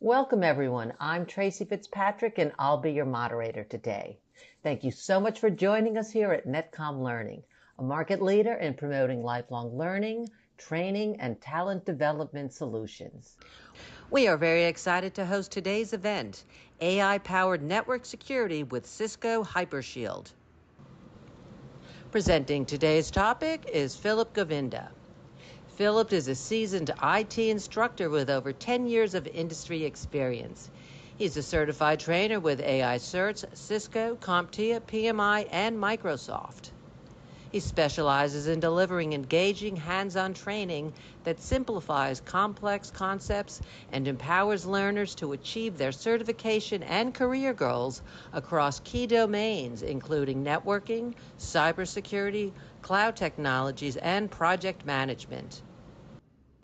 Welcome everyone, I'm Tracy Fitzpatrick and I'll be your moderator today. Thank you so much for joining us here at Netcom Learning, a market leader in promoting lifelong learning, training, and talent development solutions. We are very excited to host today's event, AI-powered network security with Cisco Hypershield. Presenting today's topic is 𝗂𝘶𝗶𝘀𝗵𝗶𝗶𝗹𝗱. Philip is a seasoned IT instructor with over 10 years of industry experience. He's a certified trainer with AI certs, Cisco, CompTIA, PMI, and Microsoft. He specializes in delivering engaging hands-on training that simplifies complex concepts and empowers learners to achieve their certification and career goals across key domains, including networking, cybersecurity, cloud technologies, and project management.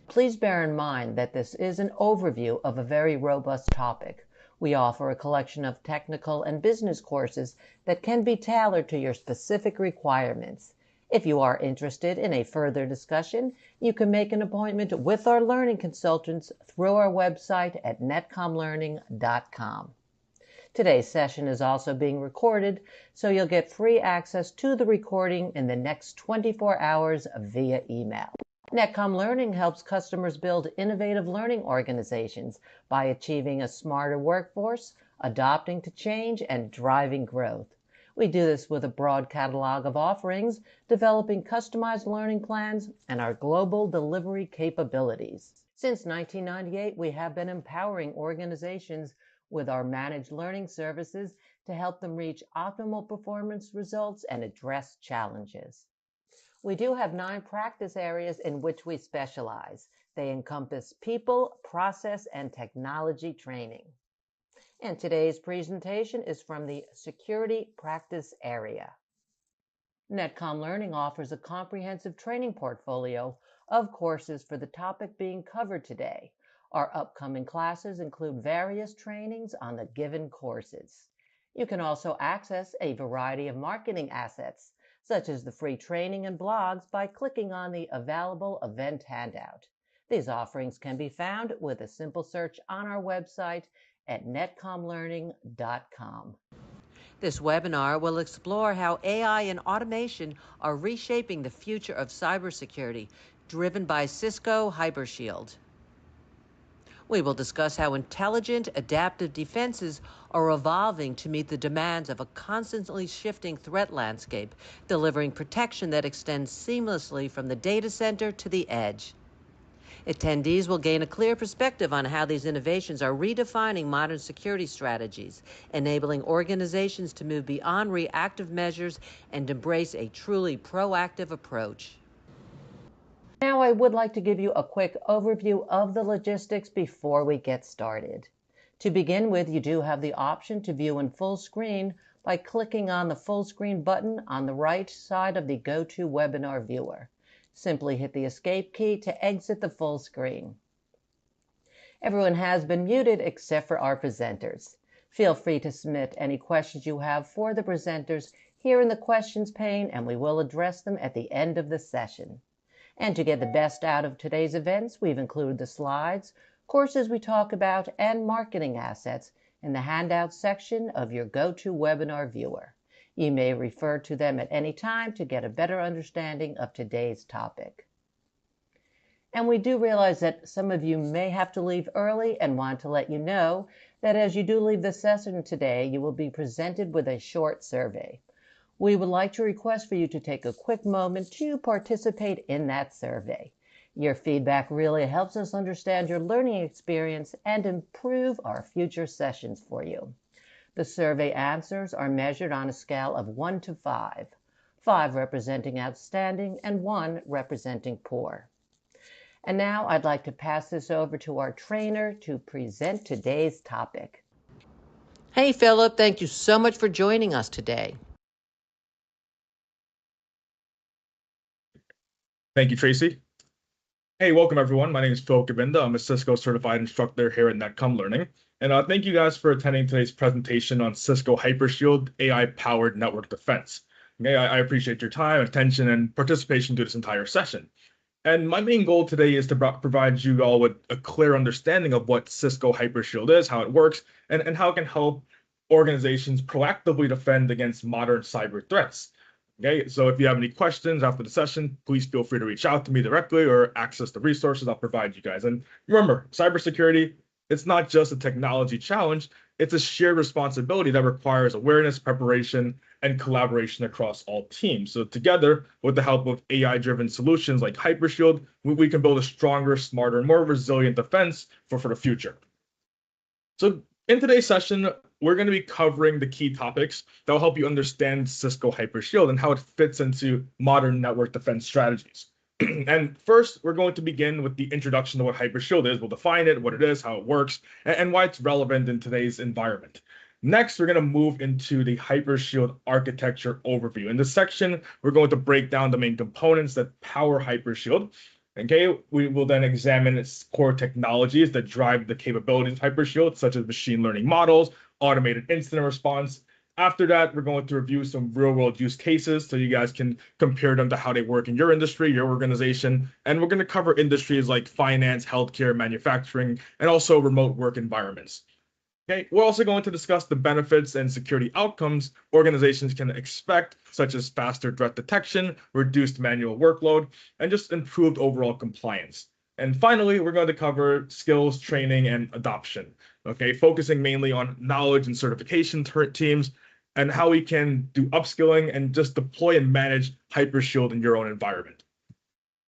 Please bear in mind that this is an overview of a very robust topic. We offer a collection of technical and business courses that can be tailored to your specific requirements. If you are interested in a further discussion, you can make an appointment with our learning consultants through our website at netcomlearning.com. Today's session is also being recorded, so you'll get free access to the recording in the next 24 hours via email. Netcom Learning helps customers build innovative learning organizations by achieving a smarter workforce, adapting to change, and driving growth. We do this with a broad catalog of offerings, developing customized learning plans, and our global delivery capabilities. Since 1998, we have been empowering organizations with our managed learning services to help them reach optimal performance results and address challenges. We do have 9 practice areas in which we specialize. They encompass people, process, and technology training. And today's presentation is from the security practice area. Netcom Learning offers a comprehensive training portfolio of courses for the topic being covered today. Our upcoming classes include various trainings on the given courses. You can also access a variety of marketing assets, such as the free training and blogs, by clicking on the available event handout. These offerings can be found with a simple search on our website at netcomlearning.com. This webinar will explore how AI and automation are reshaping the future of cybersecurity, driven by Cisco Hypershield. We will discuss how intelligent, adaptive defenses are evolving to meet the demands of a constantly shifting threat landscape, delivering protection that extends seamlessly from the data center to the edge. Attendees will gain a clear perspective on how these innovations are redefining modern security strategies, enabling organizations to move beyond reactive measures and embrace a truly proactive approach. Now I would like to give you a quick overview of the logistics before we get started. To begin with, you do have the option to view in full screen by clicking on the full screen button on the right side of the GoToWebinar viewer. Simply hit the escape key to exit the full screen. Everyone has been muted except for our presenters. Feel free to submit any questions you have for the presenters here in the questions pane, and we will address them at the end of the session. And to get the best out of today's events, we've included the slides, courses we talk about, and marketing assets in the handouts section of your GoToWebinar viewer. You may refer to them at any time to get a better understanding of today's topic. And we do realize that some of you may have to leave early and want to let you know that as you do leave the session today, you will be presented with a short survey. We would like to request for you to take a quick moment to participate in that survey. Your feedback really helps us understand your learning experience and improve our future sessions for you. The survey answers are measured on a scale of 1 to 5, 5 representing outstanding and 1 representing poor. And now I'd like to pass this over to our trainer to present today's topic. Hey, Philip, thank you so much for joining us today. Thank you, Tracy. Hey, welcome everyone. My name is 𝗂𝘶𝗶𝘀𝗵𝗶𝗶𝗹. I'm a Cisco certified instructor here at Netcom Learning. And thank you guys for attending today's presentation on Cisco Hypershield AI-powered network defense. Okay, I appreciate your time, attention, and participation to this entire session. And my main goal today is to provide you all with a clear understanding of what Cisco Hypershield is, how it works, and how it can help organizations proactively defend against modern cyber threats. Okay, so if you have any questions after the session, please feel free to reach out to me directly or access the resources I'll provide you guys. And remember, cybersecurity, it's not just a technology challenge, it's a shared responsibility that requires awareness, preparation, and collaboration across all teams. So together, with the help of AI-driven solutions like Hypershield, we can build a stronger, smarter, more resilient defense for the future. So in today's session, we're going to be covering the key topics that will help you understand Cisco Hypershield and how it fits into modern network defense strategies. And first, we're going to begin with the introduction to what Hypershield is. We'll define it, what it is, how it works, and why it's relevant in today's environment. Next, we're going to move into the Hypershield architecture overview. In this section, we're going to break down the main components that power Hypershield. Okay, we will then examine its core technologies that drive the capabilities of Hypershield, such as machine learning models, automated incident response. After that, we're going to review some real-world use cases so you guys can compare them to how they work in your industry, your organization. And we're going to cover industries like finance, healthcare, manufacturing, and also remote work environments. Okay, we're also going to discuss the benefits and security outcomes organizations can expect, such as faster threat detection, reduced manual workload, and just improved overall compliance. And finally, we're going to cover skills, training, and adoption. Okay, focusing mainly on knowledge and certification teams and how we can do upskilling and just deploy and manage Hypershield in your own environment.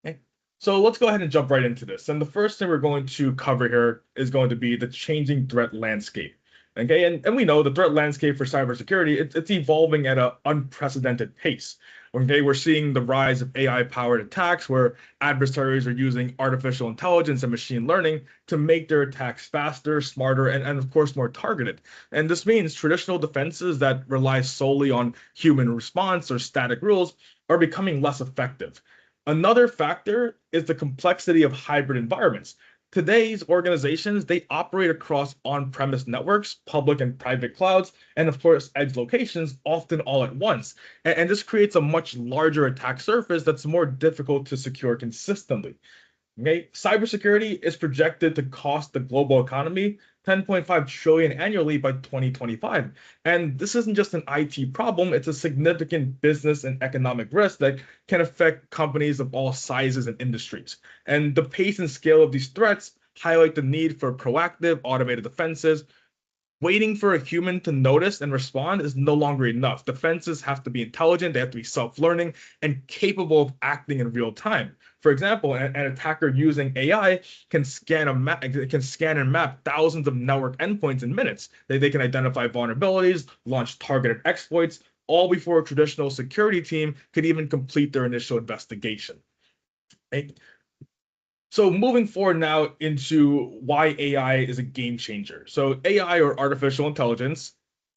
Okay, so let's go ahead and jump right into this. And the first thing we're going to cover here is going to be the changing threat landscape. Okay, and we know the threat landscape for cybersecurity, it's evolving at an unprecedented pace. Okay, we're seeing the rise of AI-powered attacks where adversaries are using artificial intelligence and machine learning to make their attacks faster, smarter, and of course, more targeted. And this means traditional defenses that rely solely on human response or static rules are becoming less effective. Another factor is the complexity of hybrid environments. Today's organizations, they operate across on-premise networks, public and private clouds, and of course, edge locations, often all at once. And this creates a much larger attack surface that's more difficult to secure consistently. Okay? Cybersecurity is projected to cost the global economy 10.5 trillion annually by 2025. And this isn't just an IT problem, it's a significant business and economic risk that can affect companies of all sizes and industries. And the pace and scale of these threats highlight the need for proactive automated defenses. Waiting for a human to notice and respond is no longer enough. Defenses have to be intelligent, they have to be self-learning and capable of acting in real time. For example, an attacker using AI can scan and map thousands of network endpoints in minutes. They can identify vulnerabilities, launch targeted exploits, all before a traditional security team could even complete their initial investigation. Okay? So moving forward now into why AI is a game changer. So AI, or artificial intelligence,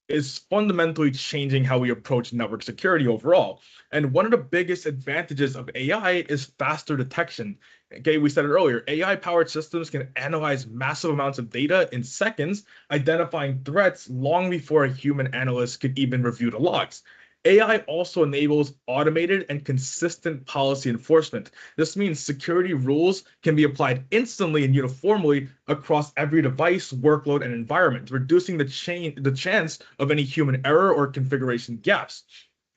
is fundamentally changing how we approach network security overall. And one of the biggest advantages of AI is faster detection. Okay, we said it earlier, AI-powered systems can analyze massive amounts of data in seconds, identifying threats long before a human analyst could even review the logs. AI also enables automated and consistent policy enforcement. This means security rules can be applied instantly and uniformly across every device, workload, and environment, reducing the chance of any human error or configuration gaps.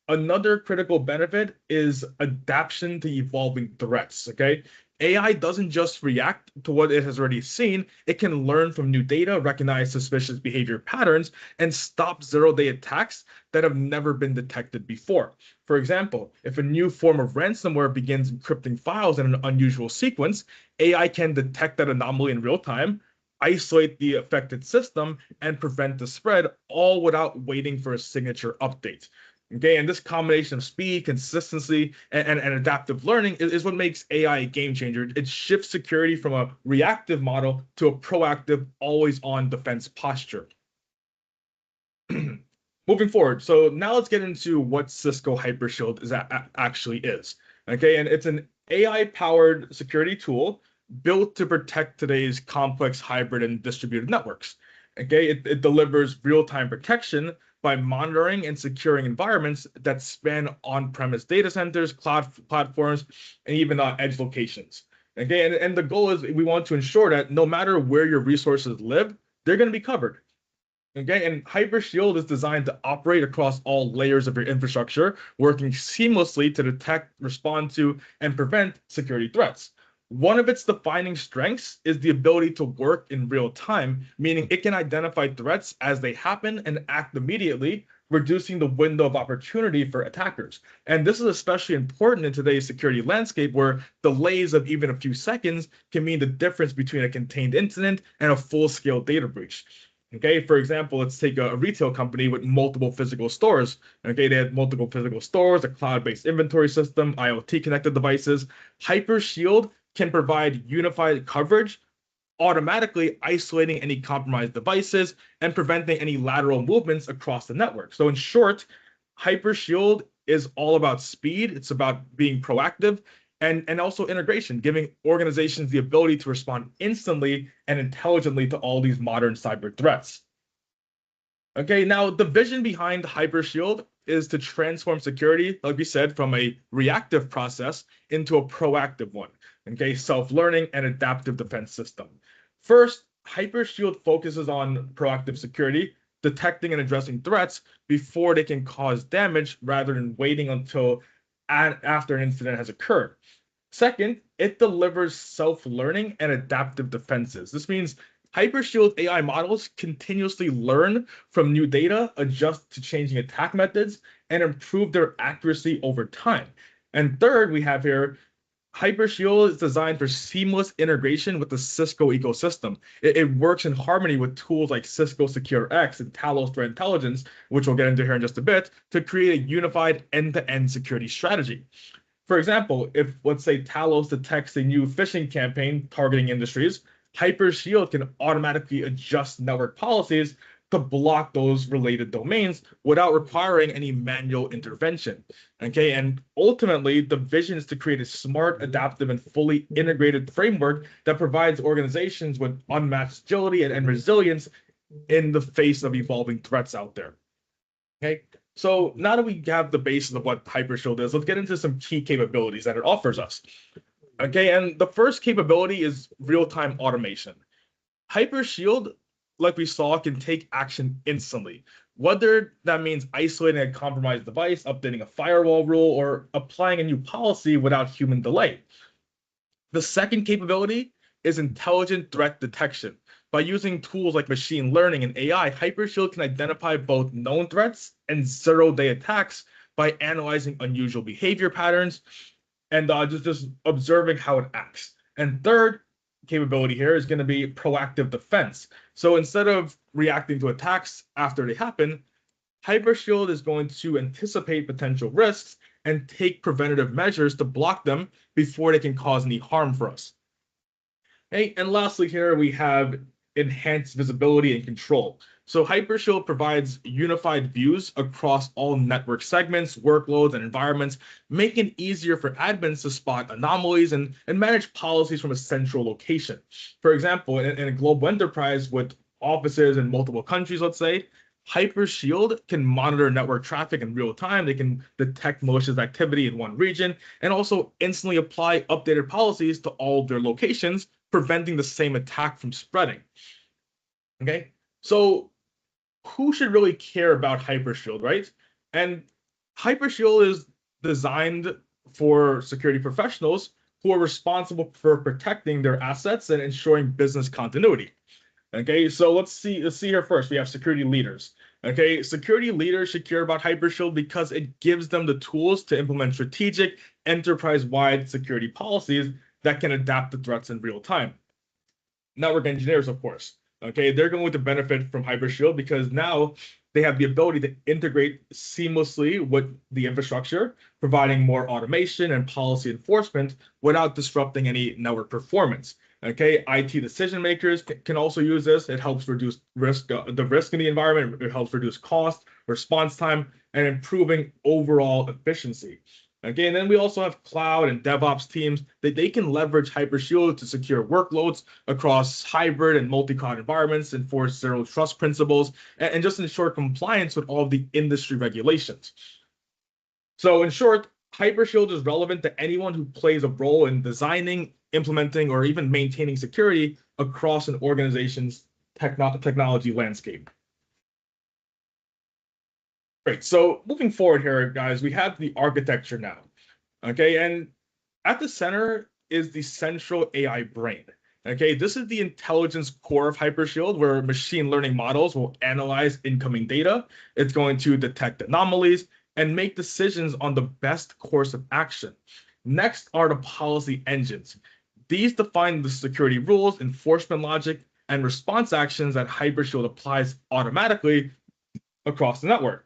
Another critical benefit is adaptation to evolving threats, okay? AI doesn't just react to what it has already seen, it can learn from new data, recognize suspicious behavior patterns, and stop zero-day attacks that have never been detected before. For example, if a new form of ransomware begins encrypting files in an unusual sequence, AI can detect that anomaly in real time, isolate the affected system, and prevent the spread, all without waiting for a signature update. Okay, and this combination of speed, consistency, and adaptive learning is what makes AI a game changer. It shifts security from a reactive model to a proactive, always-on defense posture. Moving forward, so now let's get into what Cisco Hypershield actually is. Okay, and it's an AI-powered security tool built to protect today's complex hybrid and distributed networks. Okay, it delivers real-time protection by monitoring and securing environments that span on-premise data centers, cloud platforms, and even edge locations. Okay, and the goal is we want to ensure that no matter where your resources live, they're going to be covered. Okay, and Hypershield is designed to operate across all layers of your infrastructure, working seamlessly to detect, respond to, and prevent security threats. One of its defining strengths is the ability to work in real time, meaning it can identify threats as they happen and act immediately, reducing the window of opportunity for attackers. And this is especially important in today's security landscape, where delays of even a few seconds can mean the difference between a contained incident and a full-scale data breach. Okay, for example, let's take a retail company with multiple physical stores. Okay, they had multiple physical stores, a cloud-based inventory system, IoT-connected devices. Hypershield can provide unified coverage, automatically isolating any compromised devices and preventing any lateral movements across the network. So in short, Hypershield is all about speed. It's about being proactive and also integration, giving organizations the ability to respond instantly and intelligently to all these modern cyber threats. Okay, now the vision behind Hypershield is to transform security, like we said, from a reactive process into a proactive one. Okay, self-learning and adaptive defense system. First, Hypershield focuses on proactive security, detecting and addressing threats before they can cause damage rather than waiting until after an incident has occurred. Second, it delivers self-learning and adaptive defenses. This means Hypershield AI models continuously learn from new data, adjust to changing attack methods, and improve their accuracy over time. And third, we have here, Hypershield is designed for seamless integration with the Cisco ecosystem. It works in harmony with tools like Cisco SecureX and Talos Threat Intelligence, which we'll get into here in just a bit, to create a unified end-to-end security strategy. For example, if, let's say, Talos detects a new phishing campaign targeting industries, Hypershield can automatically adjust network policies to block those related domains without requiring any manual intervention. Okay, and ultimately, the vision is to create a smart, adaptive, and fully integrated framework that provides organizations with unmatched agility and resilience in the face of evolving threats out there. Okay, so now that we have the basis of what Hypershield is, let's get into some key capabilities that it offers us. Okay, and the first capability is real-time automation. Hypershield, like we saw, can take action instantly, whether that means isolating a compromised device, updating a firewall rule, or applying a new policy without human delay. The second capability is intelligent threat detection. By using tools like machine learning and AI, Hypershield can identify both known threats and zero-day attacks by analyzing unusual behavior patterns and just observing how it acts. And third capability here is going to be proactive defense. So instead of reacting to attacks after they happen, Hypershield is going to anticipate potential risks and take preventative measures to block them before they can cause any harm for us. Okay, and lastly here we have enhanced visibility and control. So Hypershield provides unified views across all network segments, workloads, and environments, making it easier for admins to spot anomalies and manage policies from a central location. For example, in a global enterprise with offices in multiple countries, let's say, Hypershield can monitor network traffic in real time. They can detect malicious activity in one region and also instantly apply updated policies to all of their locations, preventing the same attack from spreading. Okay, so who should really care about Hypershield, right? And Hypershield is designed for security professionals who are responsible for protecting their assets and ensuring business continuity. Okay, so let's see here first. We have security leaders. Okay, security leaders should care about Hypershield because it gives them the tools to implement strategic, enterprise-wide security policies that can adapt to threats in real time. Network engineers, of course. Okay, they're going to benefit from Hypershield because now they have the ability to integrate seamlessly with the infrastructure, providing more automation and policy enforcement without disrupting any network performance. Okay, IT decision makers can also use this. It helps reduce the risk in the environment. It helps reduce cost, response time, and improving overall efficiency. Okay, and then we also have cloud and DevOps teams that they can leverage Hypershield to secure workloads across hybrid and multi-cloud environments, enforce zero trust principles, and just ensure compliance with all of the industry regulations. So in short, Hypershield is relevant to anyone who plays a role in designing, implementing, or even maintaining security across an organization's technology landscape. Great. So moving forward here, guys, we have the architecture now. Okay, and at the center is the central AI brain. Okay, this is the intelligence core of Hypershield, where machine learning models will analyze incoming data. It's going to detect anomalies and make decisions on the best course of action. Next are the policy engines. These define the security rules, enforcement logic, and response actions that Hypershield applies automatically across the network.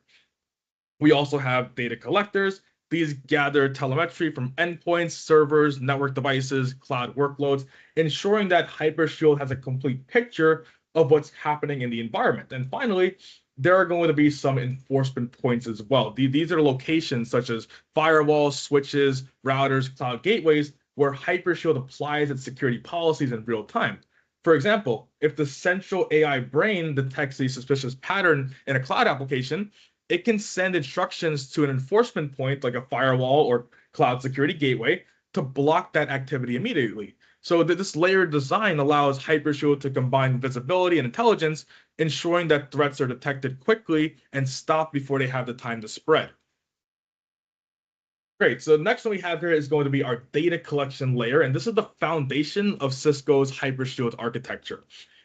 We also have data collectors. These gather telemetry from endpoints, servers, network devices, cloud workloads, ensuring that Hypershield has a complete picture of what's happening in the environment. And finally, there are going to be some enforcement points as well. These are locations such as firewalls, switches, routers, cloud gateways, where Hypershield applies its security policies in real time. For example, if the central AI brain detects a suspicious pattern in a cloud application, it can send instructions to an enforcement point like a firewall or cloud security gateway to block that activity immediately. So this layered design allows Hypershield to combine visibility and intelligence, ensuring that threats are detected quickly and stopped before they have the time to spread. Great, so the next one we have here is going to be our data collection layer, and this is the foundation of Cisco's Hypershield architecture.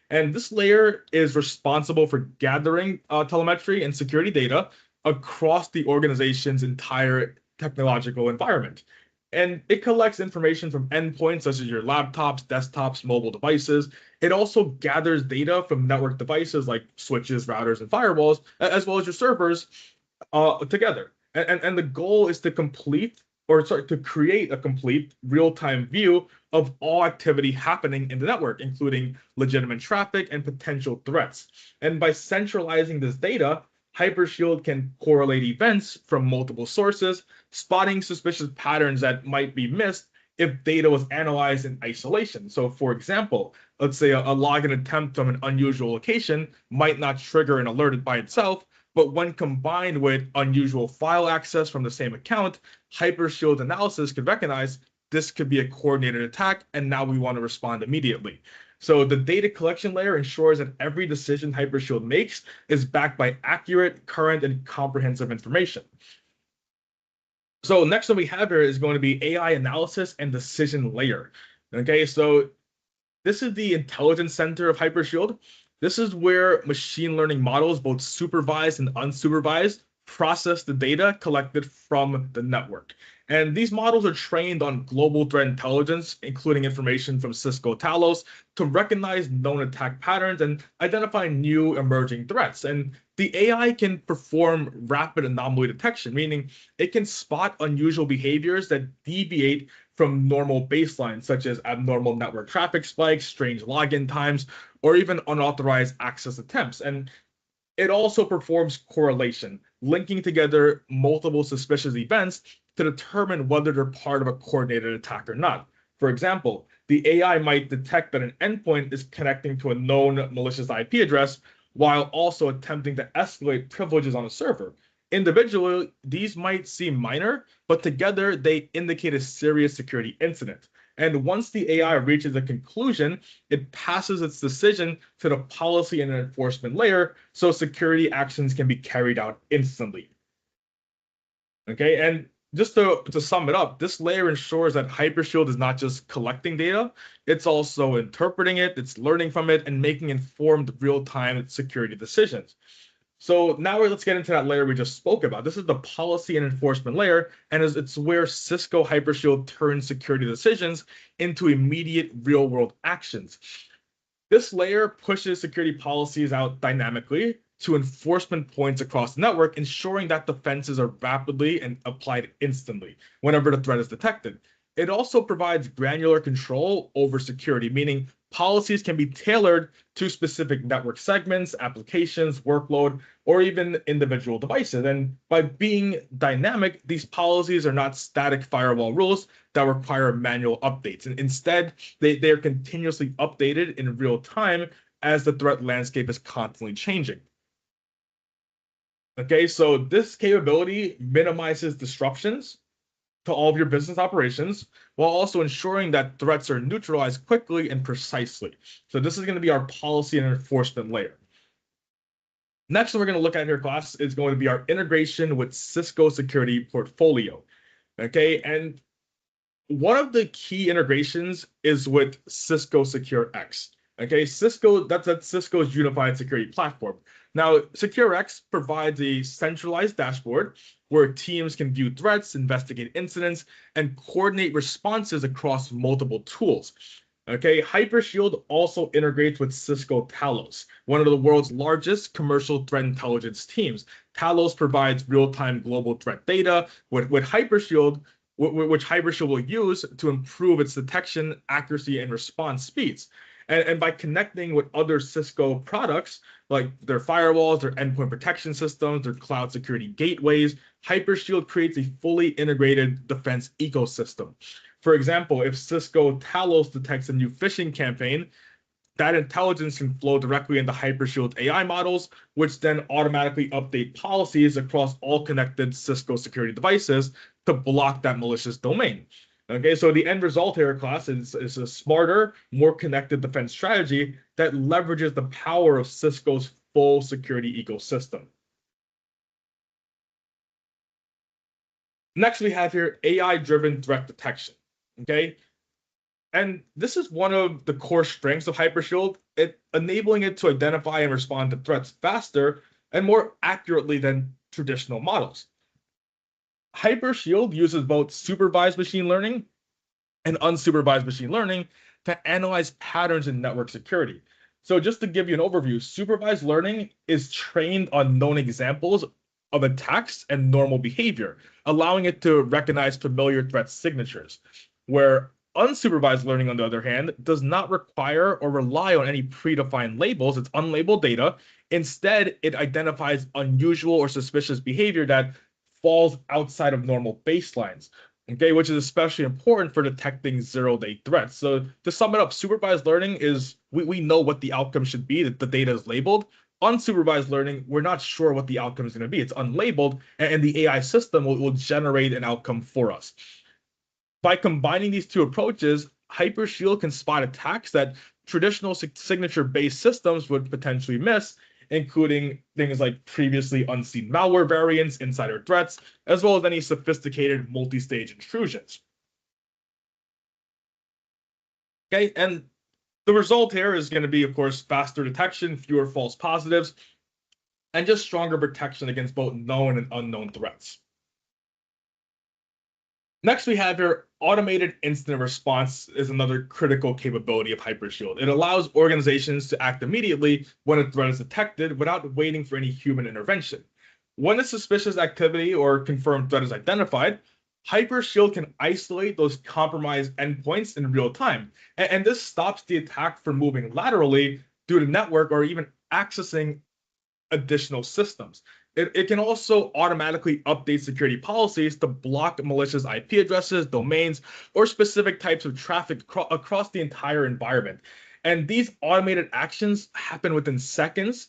And this layer is responsible for gathering telemetry and security data across the organization's entire technological environment. And it collects information from endpoints such as your laptops, desktops, mobile devices. It also gathers data from network devices like switches, routers, and firewalls, as well as your servers together. And the goal is to create a complete real-time view of all activity happening in the network, including legitimate traffic and potential threats. And by centralizing this data, Hypershield can correlate events from multiple sources, spotting suspicious patterns that might be missed if data was analyzed in isolation. So for example, let's say a login attempt from an unusual location might not trigger an alert by itself, but when combined with unusual file access from the same account, Hypershield analysis could recognize this could be a coordinated attack, and now we want to respond immediately. So the data collection layer ensures that every decision Hypershield makes is backed by accurate, current, and comprehensive information. So next one we have here is going to be AI analysis and decision layer. Okay, so this is the intelligence center of Hypershield. This is where machine learning models, both supervised and unsupervised, process the data collected from the network. And these models are trained on global threat intelligence, including information from Cisco Talos, to recognize known attack patterns and identify new emerging threats. And the AI can perform rapid anomaly detection, meaning it can spot unusual behaviors that deviate from normal baselines, such as abnormal network traffic spikes, strange login times, or even unauthorized access attempts. And it also performs correlation, linking together multiple suspicious events to determine whether they're part of a coordinated attack or not. For example, the AI might detect that an endpoint is connecting to a known malicious IP address while also attempting to escalate privileges on a server. Individually, these might seem minor, but together they indicate a serious security incident. And once the AI reaches a conclusion, it passes its decision to the policy and enforcement layer, so security actions can be carried out instantly. Okay, and just to sum it up, this layer ensures that Hypershield is not just collecting data, it's also interpreting it, it's learning from it, and making informed real-time security decisions. So now let's get into that layer we just spoke about. This is the policy and enforcement layer, and it's where Cisco Hypershield turns security decisions into immediate real-world actions. This layer pushes security policies out dynamically to enforcement points across the network, ensuring that defenses are rapidly and applied instantly whenever the threat is detected. It also provides granular control over security, meaning policies can be tailored to specific network segments, applications, workload, or even individual devices. And by being dynamic, these policies are not static firewall rules that require manual updates. And instead, they are continuously updated in real time as the threat landscape is constantly changing. Okay, so this capability minimizes disruptions to all of your business operations while also ensuring that threats are neutralized quickly and precisely. So this is going to be our policy and enforcement layer. Next one we're going to look at here, class, is going to be our integration with Cisco security portfolio. Okay, and one of the key integrations is with Cisco SecureX. Okay, Cisco, that's Cisco's unified security platform. Now, SecureX provides a centralized dashboard where teams can view threats, investigate incidents, and coordinate responses across multiple tools. Okay, Hypershield also integrates with Cisco Talos, one of the world's largest commercial threat intelligence teams. Talos provides real-time global threat data with Hypershield, which Hypershield will use to improve its detection, accuracy, and response speeds. And by connecting with other Cisco products, like their firewalls, their endpoint protection systems, their cloud security gateways, Hypershield creates a fully integrated defense ecosystem. For example, if Cisco Talos detects a new phishing campaign, that intelligence can flow directly into Hypershield AI models, which then automatically update policies across all connected Cisco security devices to block that malicious domain. Okay, so the end result here, class, is a smarter, more connected defense strategy that leverages the power of Cisco's full security ecosystem. Next, we have here AI-driven threat detection. Okay, and this is one of the core strengths of Hypershield, enabling it to identify and respond to threats faster and more accurately than traditional models. Hypershield uses both supervised machine learning and unsupervised machine learning to analyze patterns in network security. So just to give you an overview, supervised learning is trained on known examples of attacks and normal behavior, allowing it to recognize familiar threat signatures, where unsupervised learning, on the other hand, does not require or rely on any predefined labels. It's unlabeled data. Instead, it identifies unusual or suspicious behavior that falls outside of normal baselines, okay, which is especially important for detecting zero-day threats. So to sum it up, supervised learning is we know what the outcome should be, that the data is labeled. Unsupervised learning, we're not sure what the outcome is going to be. It's unlabeled, and the AI system will generate an outcome for us. By combining these two approaches, Hypershield can spot attacks that traditional signature-based systems would potentially miss, including things like previously unseen malware variants, insider threats, as well as any sophisticated multi-stage intrusions. Okay, and the result here is going to be, of course, faster detection, fewer false positives, and just stronger protection against both known and unknown threats. Next, we have here automated incident response is another critical capability of Hypershield. It allows organizations to act immediately when a threat is detected without waiting for any human intervention. When a suspicious activity or confirmed threat is identified, Hypershield can isolate those compromised endpoints in real time. And this stops the attack from moving laterally due to network or even accessing additional systems. It can also automatically update security policies to block malicious IP addresses, domains, or specific types of traffic across the entire environment. And these automated actions happen within seconds,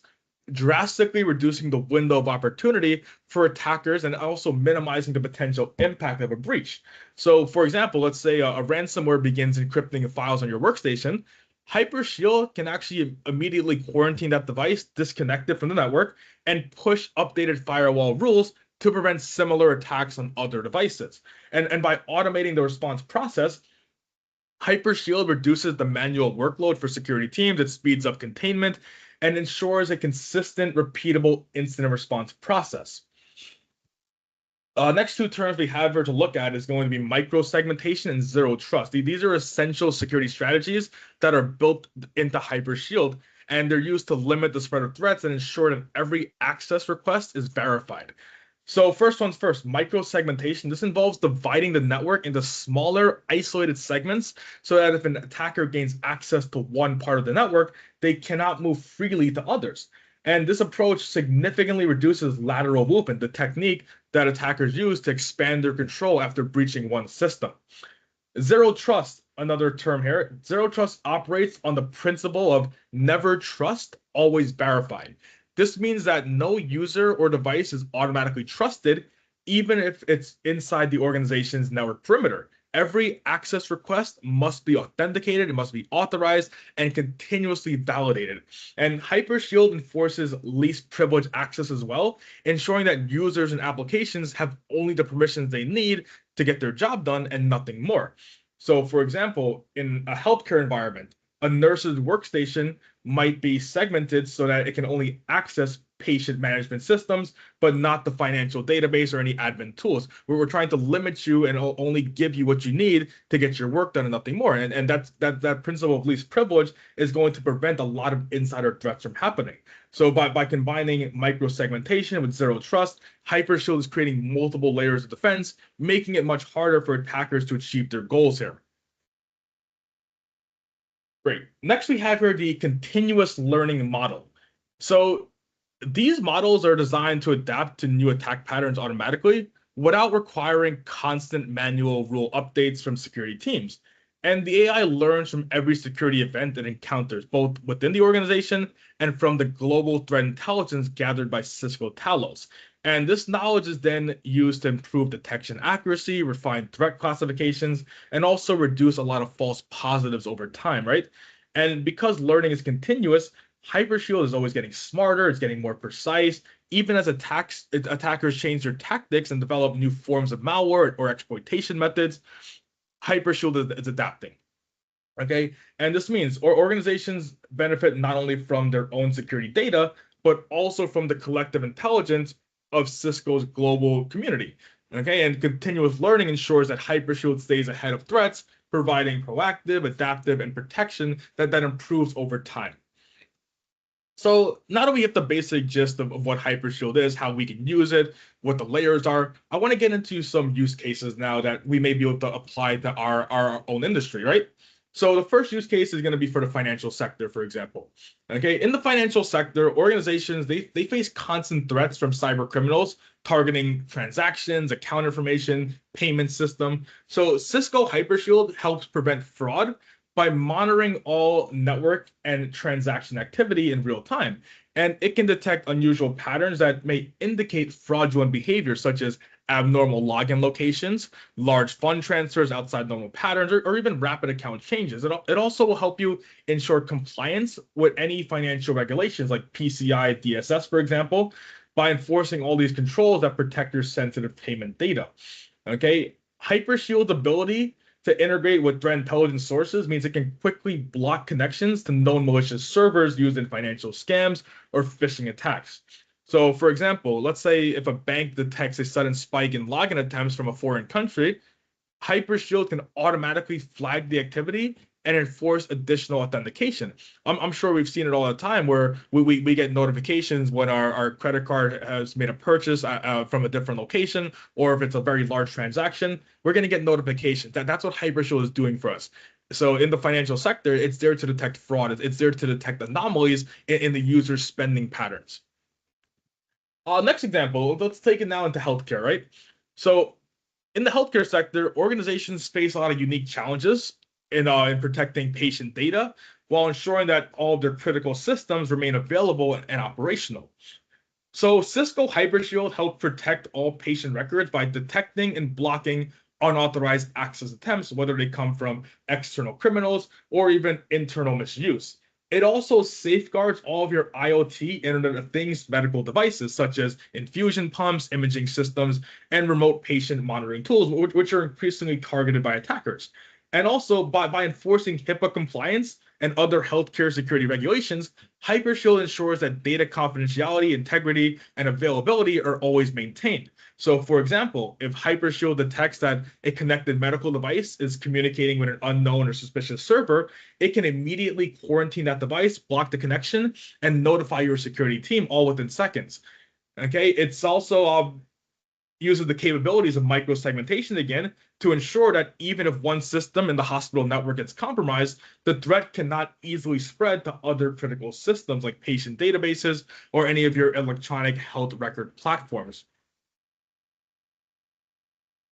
drastically reducing the window of opportunity for attackers and also minimizing the potential impact of a breach. So, for example, let's say a ransomware begins encrypting files on your workstation. Hypershield can actually immediately quarantine that device, disconnect it from the network, and push updated firewall rules to prevent similar attacks on other devices. And by automating the response process, Hypershield reduces the manual workload for security teams, it speeds up containment, and ensures a consistent, repeatable incident response process. Next two terms we have here to look at is going to be micro-segmentation and zero trust. These are essential security strategies that are built into Hypershield, and they're used to limit the spread of threats and ensure that every access request is verified. So first one's first, micro-segmentation. This involves dividing the network into smaller, isolated segments so that if an attacker gains access to one part of the network, they cannot move freely to others. And this approach significantly reduces lateral movement, the technique that attackers use to expand their control after breaching one system. Zero trust, another term here. Zero trust operates on the principle of never trust, always verify. This means that no user or device is automatically trusted, even if it's inside the organization's network perimeter. Every access request must be authenticated, it must be authorized, and continuously validated. And Hypershield enforces least privilege access as well, ensuring that users and applications have only the permissions they need to get their job done and nothing more. So, for example, in a healthcare environment, a nurse's workstation might be segmented so that it can only access patient management systems, but not the financial database or any admin tools. Where we're trying to limit you and only give you what you need to get your work done and nothing more. And that principle of least privilege is going to prevent a lot of insider threats from happening. So by combining micro-segmentation with zero trust, Hypershield is creating multiple layers of defense, making it much harder for attackers to achieve their goals here. Great. Next, we have here the continuous learning model. So these models are designed to adapt to new attack patterns automatically without requiring constant manual rule updates from security teams. And the AI learns from every security event it encounters, both within the organization and from the global threat intelligence gathered by Cisco Talos. And this knowledge is then used to improve detection accuracy, refine threat classifications, and also reduce a lot of false positives over time, right? And because learning is continuous, Hypershield is always getting smarter, it's getting more precise, even as attackers change their tactics and develop new forms of malware or exploitation methods. Hypershield is adapting. Okay, and this means organizations benefit not only from their own security data, but also from the collective intelligence of Cisco's global community. Okay, and continuous learning ensures that Hypershield stays ahead of threats, providing proactive, adaptive, and protection that improves over time. So now that we have the basic gist of what Hypershield is, how we can use it, what the layers are, I want to get into some use cases now that we may be able to apply to our own industry, right? So the first use case is going to be for the financial sector, for example. Okay, in the financial sector, organizations, they face constant threats from cyber criminals targeting transactions, account information, payment system. So Cisco Hypershield helps prevent fraud by monitoring all network and transaction activity in real time. And it can detect unusual patterns that may indicate fraudulent behavior, such as abnormal login locations, large fund transfers outside normal patterns, or even rapid account changes. It also will help you ensure compliance with any financial regulations like PCI DSS, for example, by enforcing all these controls that protect your sensitive payment data. Okay, Hypershield's ability to integrate with threat intelligence sources means it can quickly block connections to known malicious servers used in financial scams or phishing attacks. So, for example, let's say if a bank detects a sudden spike in login attempts from a foreign country, Hypershield can automatically flag the activity and enforce additional authentication. I'm sure we've seen it all the time where we get notifications when our credit card has made a purchase from a different location, or if it's a very large transaction, we're going to get notifications. That's what Hypershield is doing for us. So in the financial sector, it's there to detect fraud. It's there to detect anomalies in the user's spending patterns. Next example, let's take it now into healthcare, right? So in the healthcare sector, organizations face a lot of unique challenges in protecting patient data while ensuring that all of their critical systems remain available and operational. So Cisco Hypershield helps protect all patient records by detecting and blocking unauthorized access attempts, whether they come from external criminals or even internal misuse. It also safeguards all of your IoT, Internet of Things medical devices, such as infusion pumps, imaging systems, and remote patient monitoring tools, which are increasingly targeted by attackers. And also, by enforcing HIPAA compliance and other healthcare security regulations, Hypershield ensures that data confidentiality, integrity, and availability are always maintained. So, for example, if Hypershield detects that a connected medical device is communicating with an unknown or suspicious server, it can immediately quarantine that device, block the connection, and notify your security team all within seconds. Okay, it's also uses the capabilities of microsegmentation again to ensure that even if one system in the hospital network gets compromised, the threat cannot easily spread to other critical systems like patient databases or any of your electronic health record platforms.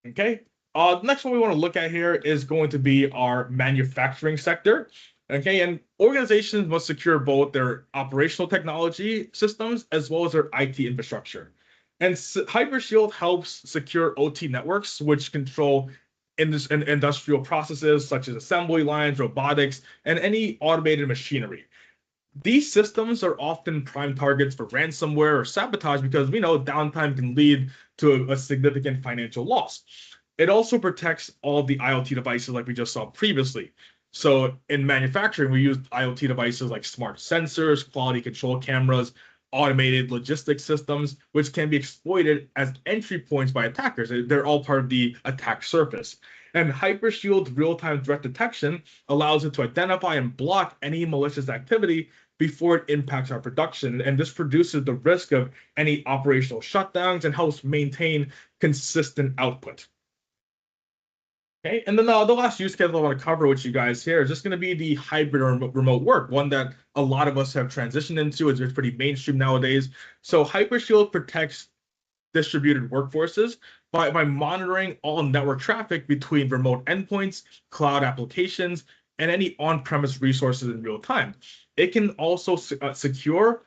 Okay, the next one we want to look at here is going to be our manufacturing sector. Okay, and organizations must secure both their operational technology systems as well as their IT infrastructure. And Hypershield helps secure OT networks, which control industrial processes such as assembly lines, robotics, and any automated machinery. These systems are often prime targets for ransomware or sabotage because we know downtime can lead to a significant financial loss. It also protects all of the IoT devices like we just saw previously. So in manufacturing, we use IoT devices like smart sensors, quality control cameras, automated logistics systems, which can be exploited as entry points by attackers. They're all part of the attack surface. And Hypershield's real-time threat detection allows it to identify and block any malicious activity before it impacts our production. And this reduces the risk of any operational shutdowns and helps maintain consistent output. Okay, and then the last use case I want to cover with you guys here is just going to be the hybrid or remote work, one that a lot of us have transitioned into. It's pretty mainstream nowadays. So Hypershield protects distributed workforces by monitoring all network traffic between remote endpoints, cloud applications, and any on-premise resources in real time. It can also secure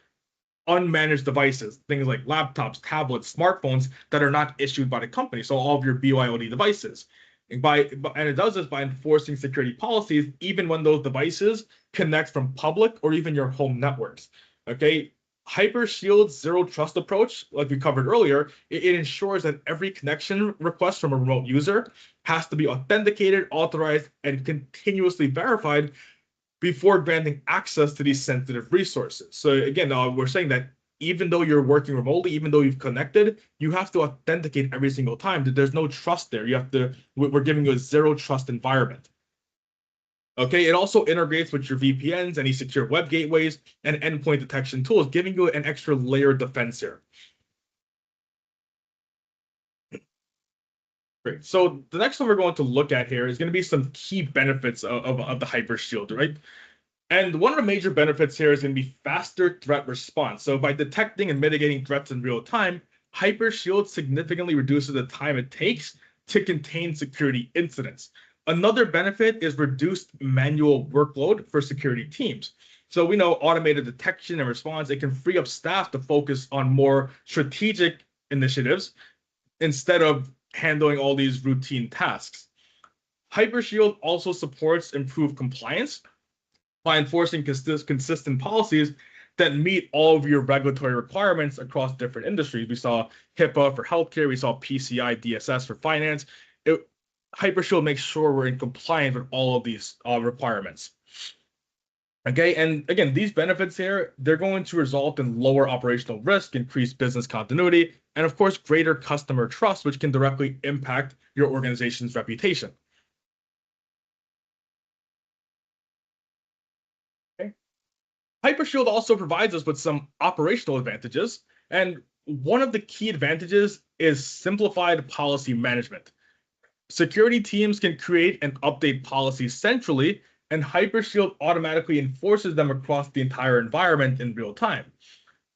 unmanaged devices, things like laptops, tablets, smartphones that are not issued by the company. So all of your BYOD devices. And it does this by enforcing security policies, even when those devices connect from public or even your home networks. Okay, Hypershield's zero trust approach, like we covered earlier, it ensures that every connection request from a remote user has to be authenticated, authorized, and continuously verified before granting access to these sensitive resources. So again, we're saying that even though you're working remotely, even though you've connected, you have to authenticate every single time. There's no trust there. We're giving you a zero trust environment. Okay, it also integrates with your VPNs, any secure web gateways, and endpoint detection tools, giving you an extra layer of defense here. Great. So the next one we're going to look at here is going to be some key benefits of the Hypershield, right? And one of the major benefits here is going to be faster threat response. So by detecting and mitigating threats in real time, Hypershield significantly reduces the time it takes to contain security incidents. Another benefit is reduced manual workload for security teams. So we know automated detection and response, it can free up staff to focus on more strategic initiatives instead of handling all these routine tasks. Hypershield also supports improved compliance by enforcing consistent policies that meet all of your regulatory requirements across different industries. We saw HIPAA for healthcare, we saw PCI DSS for finance. Hypershield makes sure we're in compliance with all of these requirements. Okay, and again, these benefits here, they're going to result in lower operational risk, increased business continuity, and of course, greater customer trust, which can directly impact your organization's reputation. Okay. Hypershield also provides us with some operational advantages, and one of the key advantages is simplified policy management. Security teams can create and update policies centrally, and Hypershield automatically enforces them across the entire environment in real time.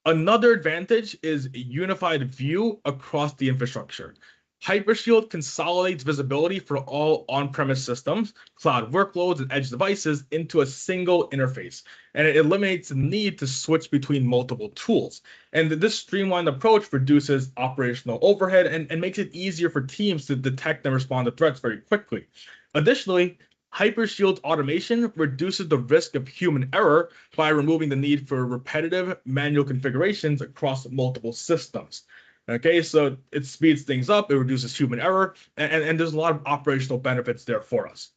Another advantage is a unified view across the infrastructure. Hypershield consolidates visibility for all on-premise systems, cloud workloads, and edge devices into a single interface, and it eliminates the need to switch between multiple tools. And this streamlined approach reduces operational overhead and makes it easier for teams to detect and respond to threats very quickly. Additionally, Hypershield's automation reduces the risk of human error by removing the need for repetitive manual configurations across multiple systems. Okay, so it speeds things up, it reduces human error, and there's a lot of operational benefits there for us.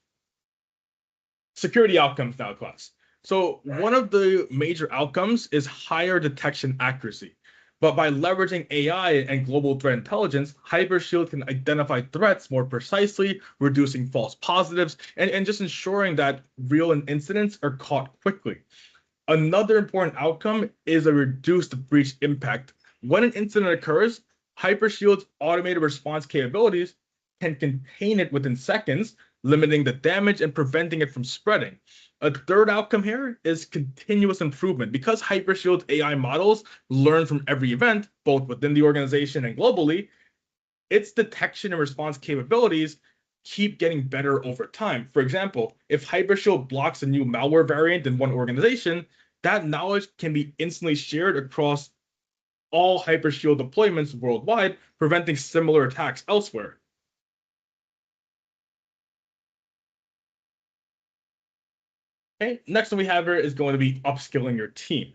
Security outcomes now, class. So one of the major outcomes is higher detection accuracy. But by leveraging AI and global threat intelligence, Hypershield can identify threats more precisely, reducing false positives, and just ensuring that real incidents are caught quickly. Another important outcome is a reduced breach impact. When an incident occurs, Hypershield's automated response capabilities can contain it within seconds, limiting the damage and preventing it from spreading. A third outcome here is continuous improvement. Because Hypershield's AI models learn from every event, both within the organization and globally, its detection and response capabilities keep getting better over time. For example, if Hypershield blocks a new malware variant in one organization, that knowledge can be instantly shared across all Hypershield deployments worldwide, preventing similar attacks elsewhere. Okay, next one we have here is going to be upskilling your team.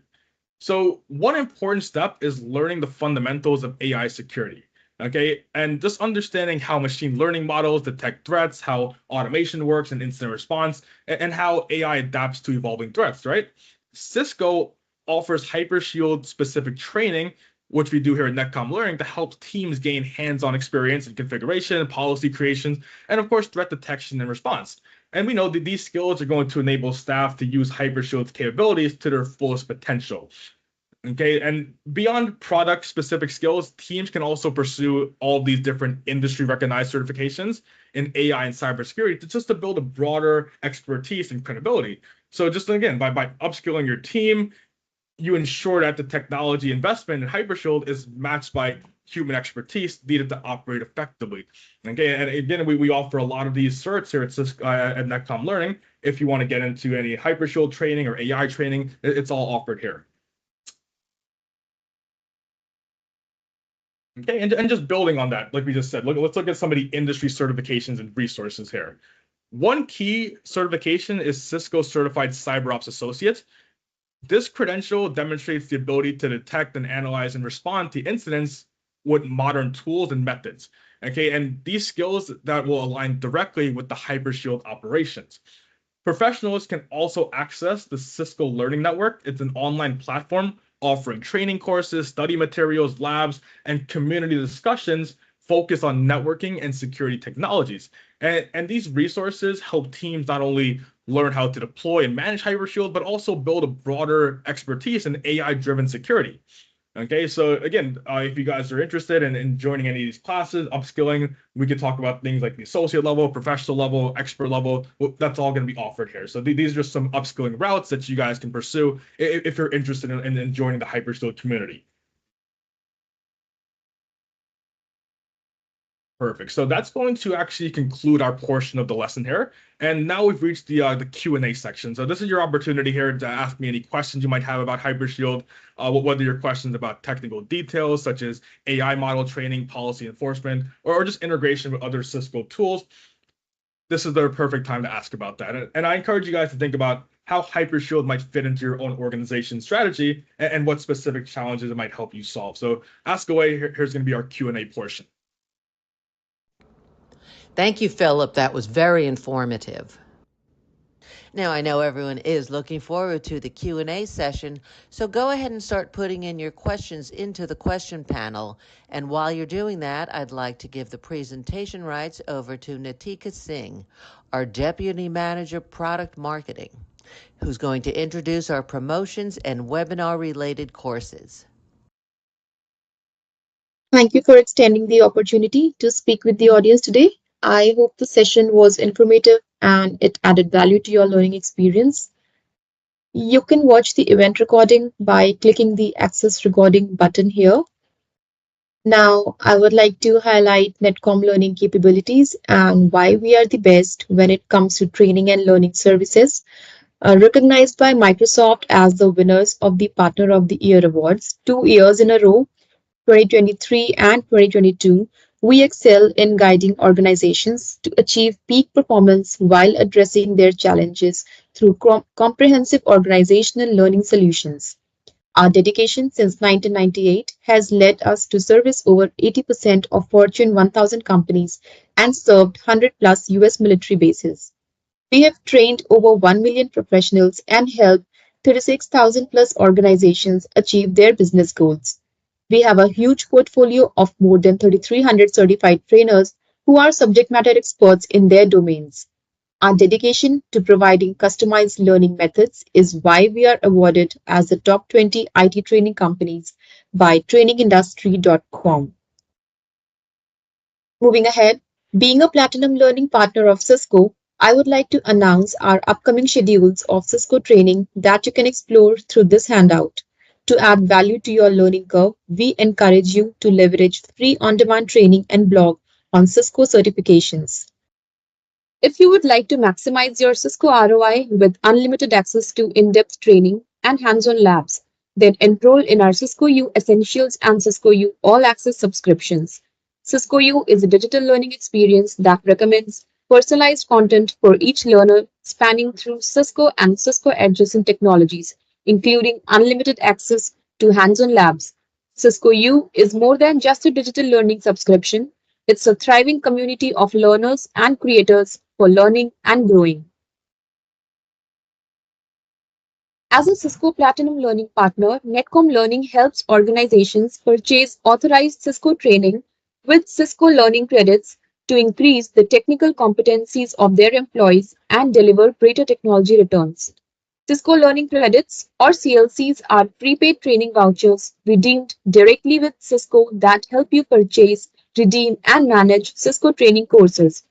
So one important step is learning the fundamentals of AI security. Okay, and just understanding how machine learning models detect threats, how automation works and incident response, and how AI adapts to evolving threats, right? Cisco offers Hypershield specific training, which we do here at Netcom Learning, to help teams gain hands-on experience in configuration, policy creations, and of course, threat detection and response. And we know that these skills are going to enable staff to use Hypershield's capabilities to their fullest potential. Okay, and beyond product-specific skills, teams can also pursue all these different industry-recognized certifications in AI and cybersecurity to build a broader expertise and credibility. So just again, by upskilling your team, you ensure that the technology investment in Hypershield is matched by human expertise needed to operate effectively. Okay, and again, we offer a lot of these certs here at Netcom Learning. If you want to get into any Hypershield training or AI training, it's all offered here. Okay, and just building on that, like we just said, let's look at some of the industry certifications and resources here. One key certification is Cisco Certified CyberOps Associate. This credential demonstrates the ability to detect and analyze and respond to incidents with modern tools and methods. Okay, and these skills that will align directly with the Hypershield operations. Professionals can also access the Cisco Learning Network. It's an online platform offering training courses, study materials, labs, and community discussions focused on networking and security technologies. And these resources help teams not only learn how to deploy and manage Hypershield, but also build a broader expertise in AI-driven security. Okay, so again, if you guys are interested in joining any of these classes, upskilling, we can talk about things like the associate level, professional level, expert level. That's all going to be offered here. So these are just some upskilling routes that you guys can pursue if you're interested in joining the Hypershield community. Perfect. So that's going to actually conclude our portion of the lesson here. And now we've reached the Q&A section. So this is your opportunity here to ask me any questions you might have about Hypershield, whether your questions about technical details such as AI model training, policy enforcement, or just integration with other Cisco tools. This is the perfect time to ask about that. And I encourage you guys to think about how Hypershield might fit into your own organization strategy and what specific challenges it might help you solve. So ask away. Here's going to be our Q&A portion. Thank you, Philip. That was very informative. Now, I know everyone is looking forward to the Q&A session, so go ahead and start putting in your questions into the question panel. And while you're doing that, I'd like to give the presentation rights over to Natika Singh, our Deputy Manager Product Marketing, who's going to introduce our promotions and webinar-related courses. Thank you for extending the opportunity to speak with the audience today. I hope the session was informative and it added value to your learning experience. You can watch the event recording by clicking the Access Recording button here. Now, I would like to highlight Netcom Learning capabilities and why we are the best when it comes to training and learning services. Recognized by Microsoft as the winners of the Partner of the Year Awards 2 years in a row, 2023 and 2022, we excel in guiding organizations to achieve peak performance while addressing their challenges through comprehensive organizational learning solutions. Our dedication since 1998 has led us to service over 80% of Fortune 1000 companies and served 100 plus US military bases. We have trained over 1 million professionals and helped 36,000 plus organizations achieve their business goals. We have a huge portfolio of more than 3,300 certified trainers who are subject matter experts in their domains. Our dedication to providing customized learning methods is why we are awarded as the top 20 IT training companies by trainingindustry.com. Moving ahead, being a Platinum Learning Partner of Cisco, I would like to announce our upcoming schedules of Cisco training that you can explore through this handout. To add value to your learning curve, we encourage you to leverage free on-demand training and blog on Cisco certifications. If you would like to maximize your Cisco ROI with unlimited access to in-depth training and hands-on labs, then enroll in our Cisco U Essentials and Cisco U All Access subscriptions. Cisco U is a digital learning experience that recommends personalized content for each learner spanning through Cisco and Cisco adjacent technologies, including unlimited access to hands-on labs. Cisco U is more than just a digital learning subscription. It's a thriving community of learners and creators for learning and growing. As a Cisco Platinum Learning Partner, Netcom Learning helps organizations purchase authorized Cisco training with Cisco Learning credits to increase the technical competencies of their employees and deliver greater technology returns. Cisco Learning Credits or CLCs are prepaid training vouchers redeemed directly with Cisco that help you purchase, redeem, and manage Cisco training courses.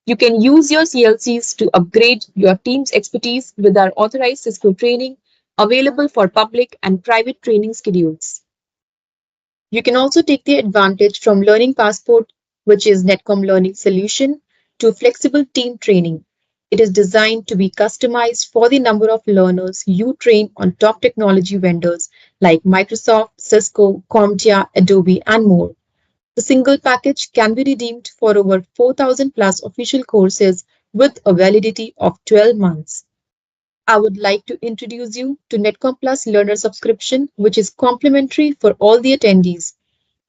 You can use your CLCs to upgrade your team's expertise with our authorized Cisco training available for public and private training schedules. You can also take the advantage from Learning Passport, which is Netcom Learning solution, to flexible team training. It is designed to be customized for the number of learners you train on top technology vendors like Microsoft, Cisco, CompTIA, Adobe, and more. The single package can be redeemed for over 4,000 plus official courses with a validity of 12 months. I would like to introduce you to Netcom Plus Learner subscription, which is complimentary for all the attendees.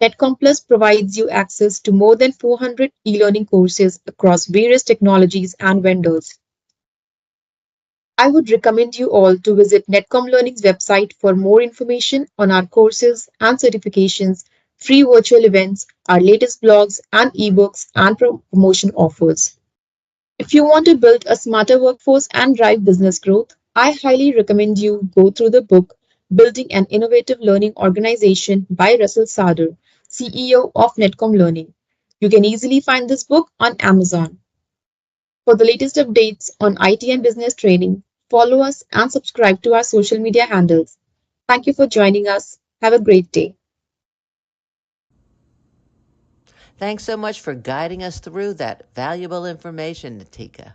Netcom Plus provides you access to more than 400 e-learning courses across various technologies and vendors. I would recommend you all to visit Netcom Learning's website for more information on our courses and certifications, free virtual events, our latest blogs and ebooks, and promotion offers. If you want to build a smarter workforce and drive business growth, I highly recommend you go through the book Building an Innovative Learning Organization by Russell Sarder, CEO of Netcom Learning. You can easily find this book on Amazon. For the latest updates on IT and business training, follow us and subscribe to our social media handles. Thank you for joining us. Have a great day. Thanks so much for guiding us through that valuable information, Natika.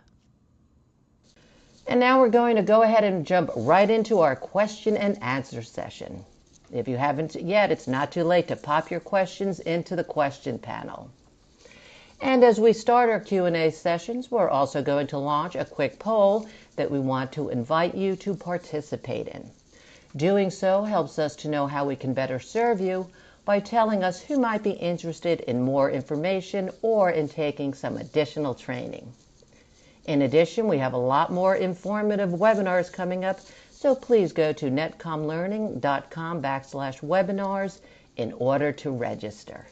And now we're going to go ahead and jump right into our question and answer session. If you haven't yet, it's not too late to pop your questions into the question panel. And as we start our Q&A sessions, we're also going to launch a quick poll that we want to invite you to participate in. Doing so helps us to know how we can better serve you by telling us who might be interested in more information or in taking some additional training. In addition, we have a lot more informative webinars coming up, so please go to netcomlearning.com/webinars in order to register.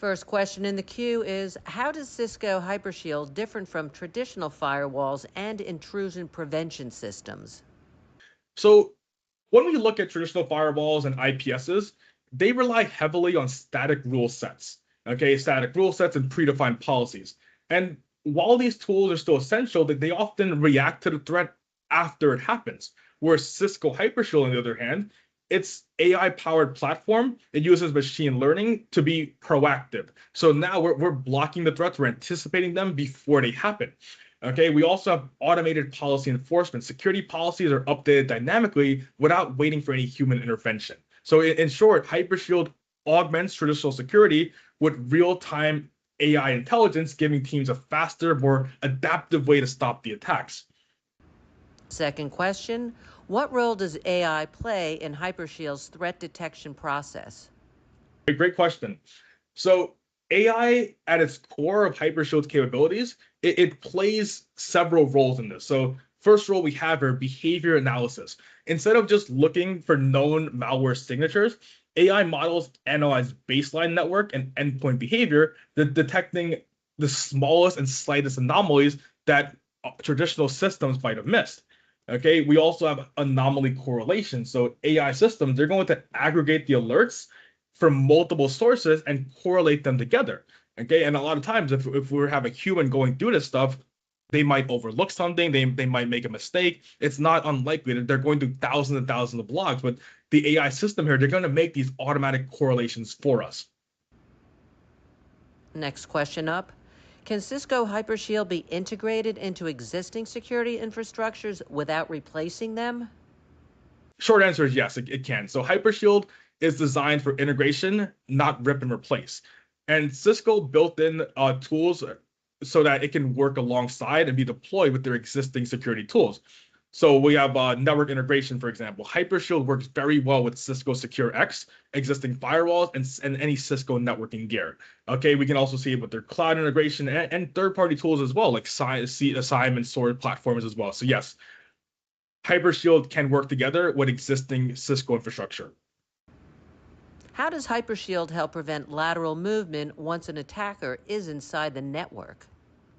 First question in the queue is, how does Cisco Hypershield differ from traditional firewalls and intrusion prevention systems? So when we look at traditional firewalls and IPSs, they rely heavily on static rule sets, okay, static rule sets and predefined policies. And while these tools are still essential, they often react to the threat after it happens. Whereas Cisco Hypershield, on the other hand, it's AI-powered platform. It uses machine learning to be proactive. So now we're blocking the threats, we're anticipating them before they happen. Okay, we also have automated policy enforcement. Security policies are updated dynamically without waiting for any human intervention. So in short, Hypershield augments traditional security with real-time AI intelligence, giving teams a faster, more adaptive way to stop the attacks. Second question, what role does AI play in Hypershield's threat detection process? Great question. So AI at its core of Hypershield's capabilities, it plays several roles in this. So first role we have are behavior analysis. Instead of just looking for known malware signatures, AI models analyze baseline network and endpoint behavior, detecting the smallest and slightest anomalies that traditional systems might have missed. Okay, we also have anomaly correlation. So AI systems, they're going to aggregate the alerts from multiple sources and correlate them together. Okay, and a lot of times if we have a human going through this stuff, they might overlook something, they might make a mistake. It's not unlikely that they're going through thousands and thousands of logs, but the AI system here, they're going to make these automatic correlations for us. Next question up. Can Cisco Hypershield be integrated into existing security infrastructures without replacing them? Short answer is yes, it can. So Hypershield is designed for integration, not rip and replace. And Cisco built in tools so that it can work alongside and be deployed with their existing security tools. So we have network integration, for example. Hypershield works very well with Cisco 𝗂𝘁𝗃, existing firewalls, and any Cisco networking gear. Okay, we can also see it with their cloud integration and third-party tools as well, like SIEM and SOAR platforms as well. So yes, Hypershield can work together with existing Cisco infrastructure. How does Hypershield help prevent lateral movement once an attacker is inside the network?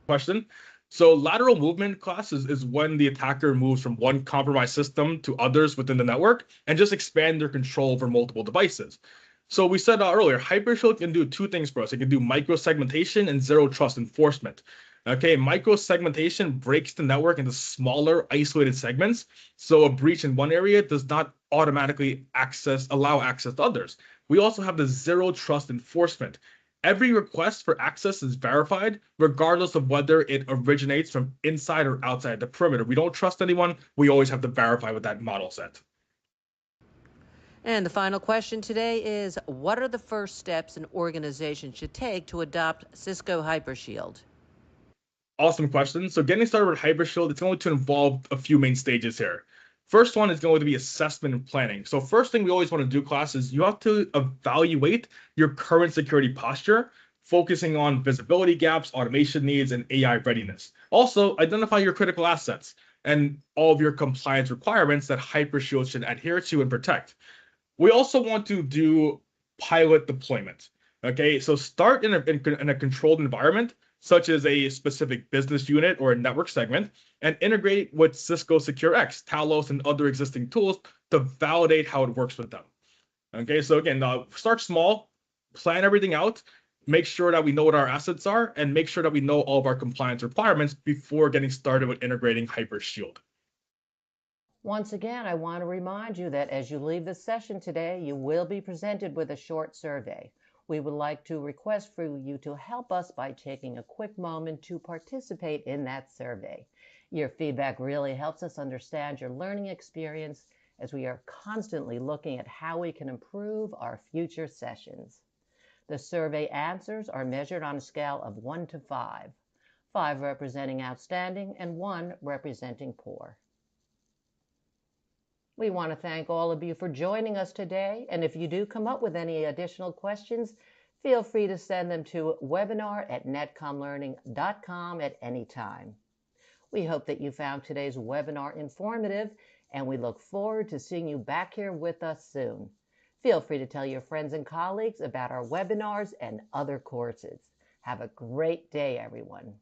Question. So lateral movement class is when the attacker moves from one compromised system to others within the network and just expand their control over multiple devices. So we said earlier, Hypershield can do two things for us. It can do micro-segmentation and zero trust enforcement. Okay, micro-segmentation breaks the network into smaller, isolated segments, so a breach in one area does not automatically allow access to others. We also have the zero trust enforcement. Every request for access is verified, regardless of whether it originates from inside or outside the perimeter. We don't trust anyone. We always have to verify with that model set. And the final question today is, what are the first steps an organization should take to adopt Cisco Hypershield? Awesome question. So getting started with Hypershield, it's going to involve a few main stages here. First one is going to be assessment and planning. So first thing we always want to do, class, is you have to evaluate your current security posture, focusing on visibility gaps, automation needs, and AI readiness. Also, identify your critical assets and all of your compliance requirements that Hypershield should adhere to and protect. We also want to do pilot deployment. Okay, so start in a controlled environment, such as a specific business unit or a network segment, and integrate with Cisco 𝗂𝘁𝗃, Talos, and other existing tools to validate how it works with them. Okay, so again, start small, plan everything out, make sure that we know what our assets are, and make sure that we know all of our compliance requirements before getting started with integrating Hypershield. Once again, I want to remind you that as you leave this session today, you will be presented with a short survey. We would like to request for you to help us by taking a quick moment to participate in that survey. Your feedback really helps us understand your learning experience as we are constantly looking at how we can improve our future sessions. The survey answers are measured on a scale of 1 to 5, 5 representing outstanding and 1 representing poor. We want to thank all of you for joining us today, and if you do come up with any additional questions, feel free to send them to webinar@netcomlearning.com at any time. We hope that you found today's webinar informative, and we look forward to seeing you back here with us soon. Feel free to tell your friends and colleagues about our webinars and other courses. Have a great day, everyone.